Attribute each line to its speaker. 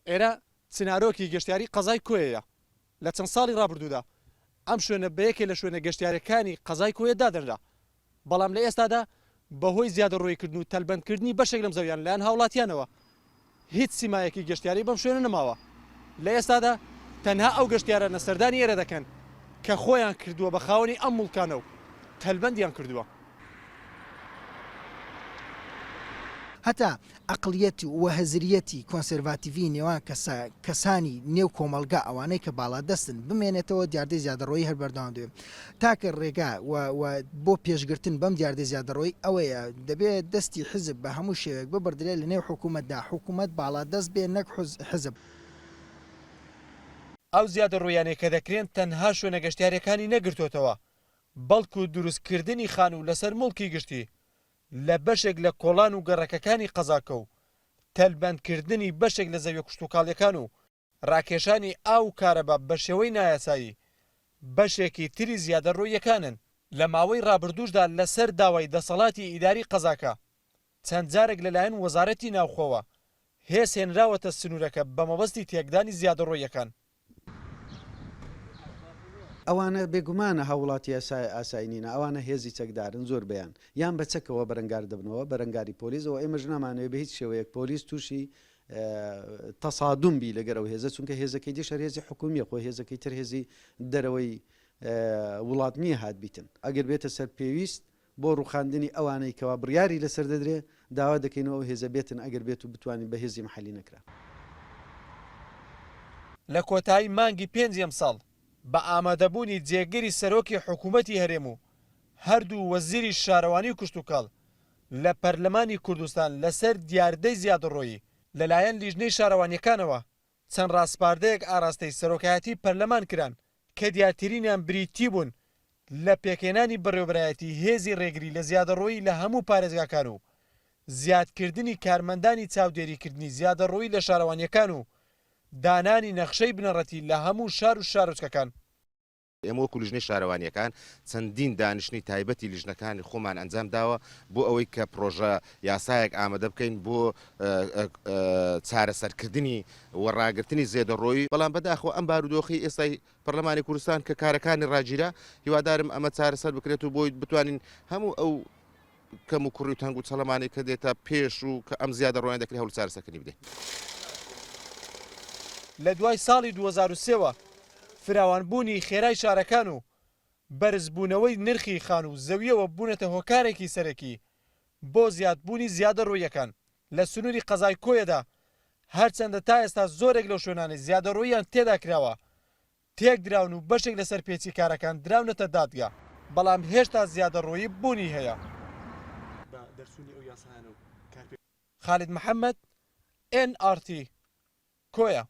Speaker 1: ئێرە سنارۆکی گەشتیاری قەزای کۆیەیە لە چەند ساڵی ڕابردوودا ئەم شوێنە بەیەکێ لە شوێنە گەشتیارەکانی قەزای کۆیە دادەنرا بەڵام لە ئێستادا بەهۆی زیادە ڕۆیکردن و تەلبەندکردنی بەشێک لەم زەویان لایەن هاوڵاتیانەوە هیچ سیمایەکی گەشتیاری بەم شوێنە نەماوە لە ئێستادا تەنها ئەو گەشتیارانە سەردانی ئێرە دەکەن کە خۆیان کردووە بە خاوەنی ئەم مڵکانە و تەلبەندیان کردووە
Speaker 2: هەتا ئەقلیەتی و هەزریەتی کۆنسێرڤاتیڤی نێوان کەسانی نێو کۆمەلگا ئەوانەی کە باڵادەستن بمێنێتەوە دیاردەی زیادەڕۆیی هەر بەردەوام دێ تاکە ڕێگا بۆ پێشگرتن بەم دیاردەی زیادەڕۆی ئەوەیە دەبێت دەستی حزب بە هەموو شێوێک ببردرێ لە نێو حکوومەتدا حکوومەت باڵادەست بێ نەک حزب
Speaker 1: ئەو زیادە ڕۆیانەی کە دەکرێن تەنها شوێنە گەشتیارەکانی نەگرتوتەوە بەڵکو دروستکردنی خان و لەسەر مڵکی گشتی لە بەشێک لە کۆڵان و گەڕەکەکانی قەزاکە و تەلبەندکردنی بەشێک لە زەویە کوشتوکاڵیەکان و ڕاکێشانی ئاو کارەبا بە شێوەی نایاسایی بەشێکی تری زیادە ڕۆیەکانن لە ماوەی ڕابردووشدا لەسەر داوای دەسەڵاتی ئیداری قەزاکە چەند جارێک لەلایەن وەزارەتی ناوخۆوە هێز هێنراوەتە سنوورەکە بە مەبەستی تێکدانی زیادە ڕۆیەکان
Speaker 3: ئەوانە بێگومانە هاوڵاتی ئاساینینە ئەوانە هێزی چەکدارن زۆر بەیان یان بە چەکەوە بەرەنگار دەبنەوە بەرەنگاری پۆلیسەوە ئێمەش نامانەوێت بە هیچ شێوەیەک پۆلیس تووشی تەسادومبی لەگەرەوە هێزە چونکە هێزەکەی دیشەر هێزی حکومیە خۆ هێزەکەی تر هێزی دەرەوەی وڵات نییە هات بیتن ئەگەر بێتە سەر پێویست بۆ ڕوخاندنی ئەوانەی کەوا بڕیاری لەسەر دەدرێ داوا دەکەینەوە هێزە بێتن ئەگەر بێت و بتوانین بە هێزی محەلی نەکرا
Speaker 1: لە کۆتایی مانگی 5 ساڵ بە ئامادەبوونی جێگەری سەرۆکی حکوومەتی هەرێم و هەردوو وەزیری شارەوانی کوشتوکاڵ لە پەرلەمانی کوردستان لەسەر دیاردەی زیادەڕۆیی لەلایەن لیژنەی شارەوانیەکانەوە چەند ڕاستپاردەیەک ئاراستەی سەرۆکایەتی پەرلەمان کران کە دیارترینیان بریتی بوون لە پێکێنانی بەڕێوەبەرایەتی هێزی ڕێگری لە زیادەڕۆیی لە هەموو پارێزگاکان و زیادکردنی کارمەندانی چاودێریکردنی زیادەڕۆیی لە شارەوانیەکان و دانانی نەخشەی بنەڕەتی لە هەموو شار و شارۆچکەکان
Speaker 4: ئێمە وەکو لیژنەی شارەوانیەکان چەندین دانیشتنی تایبەتی لیژنەکانی خۆمان ئەنجام داوە بۆ ئەوەی کە پرۆژە یاسایەک ئامادە بکەین بۆ چارەسەرکردنی وەڕاگررتنی زێدەڕۆیی بەڵام بەداخەوە ئەم بارودۆخی ئێستای پەرلەمانی کوردستان کە کارەکانی ڕاجیرا هیوادارم ئەمە چارەسەر بکرێت و بۆی بتوانین هەموو ئەو کەم و کوڕی و تەنگ و چەڵەمانی کە دێتە پێش و کە ئەم زیادە ڕۆیان دەکرێت هەوڵ چارەسەرکردنی بدەین.
Speaker 1: لە دوای ساڵی 2003ەوە فراوانبوونی خێرای شارەکان و بەرزبوونەوەی نرخی خان و زەویەوە بوونەتە هۆکارێکی سەرەکی بۆ زیادبوونی زیادە ڕۆیەکان لە سنووری قەزای کۆیەدا هەرچەندە تا ئێستا زۆرێک لەو شوێنانی زیادە ڕۆیان تێدا کراوە تێک دراون و بەشێک لەسەر پێچی کارەکان دراونەتە دادگا بەڵام هێشتا زیادە ڕۆیی بوونی هەیە. خالید محەممەد NRT کۆیە.